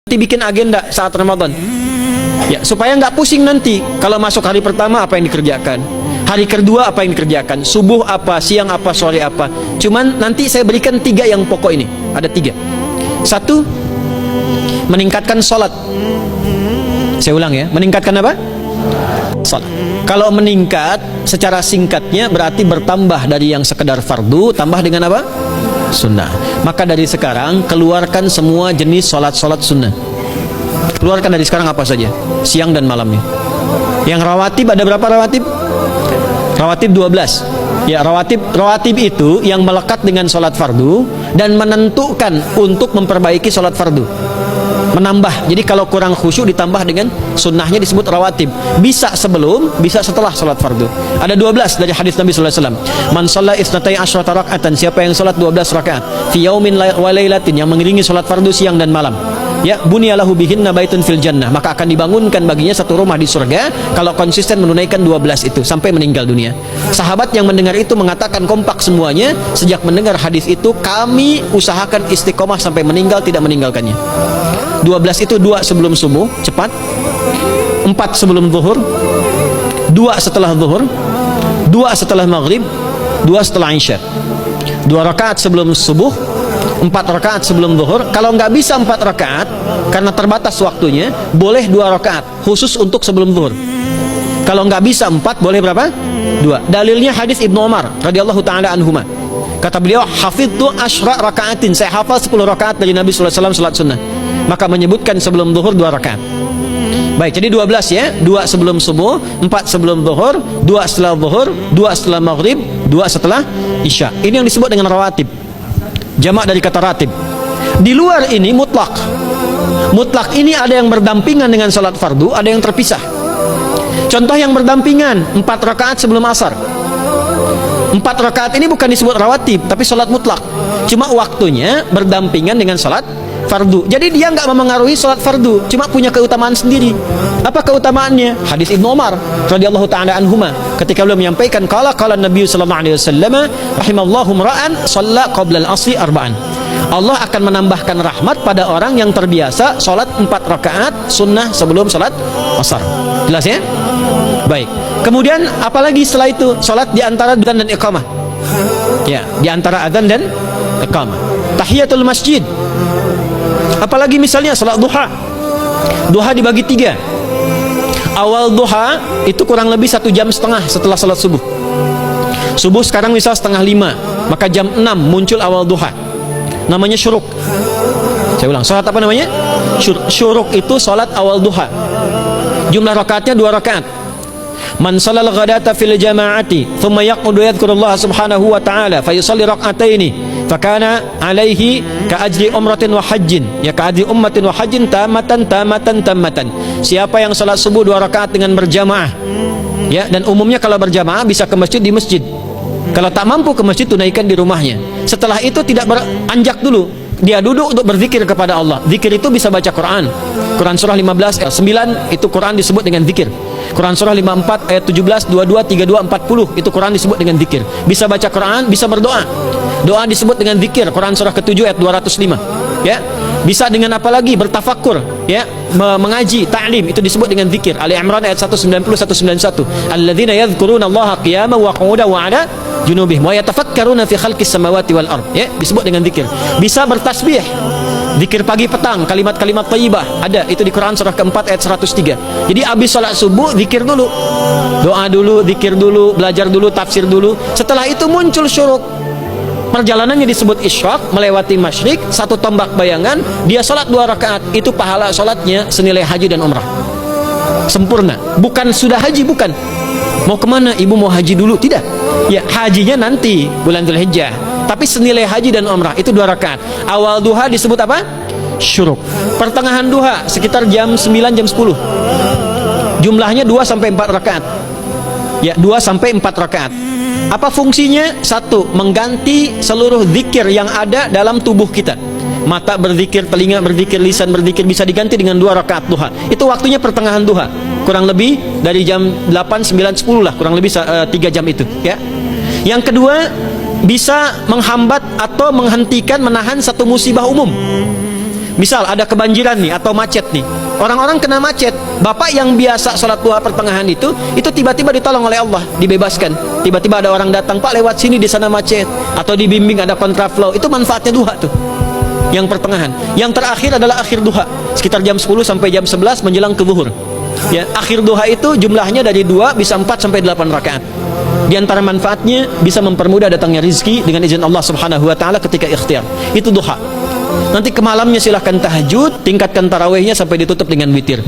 Nanti bikin agenda saat Ramadan. Ya, supaya nggak pusing nanti. Kalau masuk hari pertama apa yang dikerjakan, hari kedua apa yang dikerjakan, subuh apa, siang apa, sore apa. Cuman nanti saya berikan 3 yang pokok ini. Ada 3. 1, meningkatkan sholat. Saya ulang ya, meningkatkan apa? Sholat. Kalau meningkat secara singkatnya berarti bertambah dari yang sekedar fardu, tambah dengan apa? Sunnah. Maka dari sekarang keluarkan semua jenis sholat-sholat sunnah. Keluarkan dari sekarang apa saja, siang dan malamnya. Yang rawatib ada berapa rawatib? Rawatib 12. Ya, rawatib itu yang melekat dengan sholat fardu dan menentukan untuk memperbaiki sholat fardu. Menambah. Jadi kalau kurang khusyuk ditambah dengan sunnahnya disebut rawatib. Bisa sebelum, bisa setelah sholat fardu. Ada 12 dari hadis Nabi sallallahu alaihi wasallam. Man shalla isnatai asyrata raka'atan, siapa yang sholat 12 rakaat fi yaumin wa lailatin, yang mengiringi sholat fardu siang dan malam. Ya, bunyalahu bihinna baitun fil jannah, maka akan dibangunkan baginya satu rumah di surga kalau konsisten menunaikan 12 itu sampai meninggal dunia. Sahabat yang mendengar itu mengatakan kompak semuanya, sejak mendengar hadis itu kami usahakan istiqomah sampai meninggal tidak meninggalkannya. 12 itu 2 sebelum subuh, cepat. 4 sebelum zuhur, 2 setelah zuhur, 2 setelah maghrib, 2 setelah isya. 2 rakaat sebelum subuh, 4 rakaat sebelum zuhur. Kalau nggak bisa 4 rakaat karena terbatas waktunya, boleh 2 rakaat khusus untuk sebelum zuhur. Kalau nggak bisa 4, boleh berapa? 2. Dalilnya hadis Ibnu Umar radhiyallahu taala anhuma. Kata beliau, hafidtu asyra rakaatin, saya hafal 10 rakaat dari Nabi sallallahu alaihi wasallam salat sunnah. Maka menyebutkan sebelum zuhur 2 rakaat. Baik, jadi 12 ya. 2 sebelum subuh, 4 sebelum zuhur, 2 setelah zuhur, 2 setelah maghrib, 2 setelah isya. Ini yang disebut dengan rawatib. Jamak dari kata ratib. Di luar ini mutlak. Mutlak ini ada yang berdampingan dengan salat fardu, ada yang terpisah. Contoh yang berdampingan, 4 rakaat sebelum asar. 4 rakaat ini bukan disebut rawatib, tapi salat mutlak. Cuma waktunya berdampingan dengan salat fardu. Jadi dia nggak memengaruhi salat fardu, cuma punya keutamaan sendiri. Apa keutamaannya? Hadis Ibnu Umar radhiyallahu taala anhuma, ketika beliau menyampaikan qala Nabi sallallahu alaihi wasallam rahimallahu ra'an shalla qabla al-'ashri arba'an. Allah akan menambahkan rahmat pada orang yang terbiasa salat 4 rakaat sunnah sebelum salat asar. Jelas ya? Baik. Kemudian apalagi setelah itu? Salat di antara adzan dan iqamah. Ya, di antara adzan dan iqamah. Tahiyatul masjid. Apalagi misalnya salat duha. Duha dibagi 3. Awal duha itu kurang lebih 1,5 jam setelah salat subuh. Subuh sekarang misal 4:30, maka jam 6 muncul awal duha. Namanya syuruk. Saya ulang, salat apa namanya? Syuruk itu salat awal duha. Jumlah rakaatnya 2 rakaat. Man sallal ghadata fil jama'ati thumma yaqudu yadhkurullah subhanahu wa ta'ala fa yusalli rak'ataini fakana alaihi ka ajri umratin wa hajjin, ya ka ajri ummatin wa hajjin tamatan. Siapa yang salat subuh 2 rakaat dengan berjamaah, ya, dan umumnya kalau berjamaah bisa ke masjid di masjid. Kalau tak mampu ke masjid, tunaikan di rumahnya. Setelah itu tidak beranjak dulu, dia duduk untuk berzikir kepada Allah. Zikir itu bisa baca Quran. Quran surah 15 ayat 9 itu Quran disebut dengan zikir. Quran surah 54 ayat 17, 22, 32, 40 itu Quran disebut dengan zikir. Bisa baca Quran, bisa berdoa. Doa disebut dengan zikir. Quran surah ke-7 ayat 205. Ya. Bisa dengan apa lagi? Bertafakur, ya, mengaji, ta'lim, itu disebut dengan zikir. Ali Imran ayat 190 191. Alladzina yadhkuruna Allaha qiyaman wa qu'udan wa 'ala junubihim wa yatafakkaruna fi khalqis samawati wal ard, ya, disebut dengan zikir. Bisa bertasbih, zikir pagi petang, kalimat-kalimat thayyibah, ada itu di Quran surah ke-4 ayat 103. Jadi habis salat subuh zikir dulu, doa dulu, zikir dulu, belajar dulu, tafsir dulu. Setelah itu muncul syuruk. Perjalanannya disebut isyraq, melewati masyrik, 1 tombak bayangan, dia salat 2 rakaat, itu pahala salatnya senilai haji dan umrah. Sempurna. Bukan sudah haji, bukan. Mau kemana? Ibu mau haji dulu? Tidak. Ya, hajinya nanti bulan Dzulhijjah. Tapi senilai haji dan umrah itu 2 rakaat. Awal duha disebut apa? Syuruk. Pertengahan duha sekitar jam 9 jam 10. Jumlahnya 2 sampai 4 rakaat. Ya, 2 sampai 4 rakaat. Apa fungsinya? 1, mengganti seluruh zikir yang ada dalam tubuh kita. Mata berzikir, telinga berzikir, lisan berzikir, bisa diganti dengan 2 rakaat duha. Itu waktunya pertengahan duha. Kurang lebih dari jam 8, 9, 10 lah, kurang lebih 3 jam itu, ya. Yang kedua, bisa menghambat atau menghentikan, menahan satu musibah umum. Misal ada kebanjiran nih atau macet nih. Orang-orang kena macet. Bapak yang biasa sholat duha pertengahan itu tiba-tiba ditolong oleh Allah, dibebaskan. Tiba-tiba ada orang datang, Pak lewat sini di sana macet, atau dibimbing ada kontraflow. Itu manfaatnya duha tuh. Yang pertengahan. Yang terakhir adalah akhir duha, sekitar jam 10 sampai jam 11 menjelang ke zuhur. Ya, akhir duha itu jumlahnya dari 2 bisa 4 sampai 8 rakaat. Di antara manfaatnya bisa mempermudah datangnya rizki dengan izin Allah Subhanahu wa taala ketika ikhtiar. Itu duha. Nanti ke malamnya silahkan tahajud, tingkatkan tarawihnya sampai ditutup dengan witir.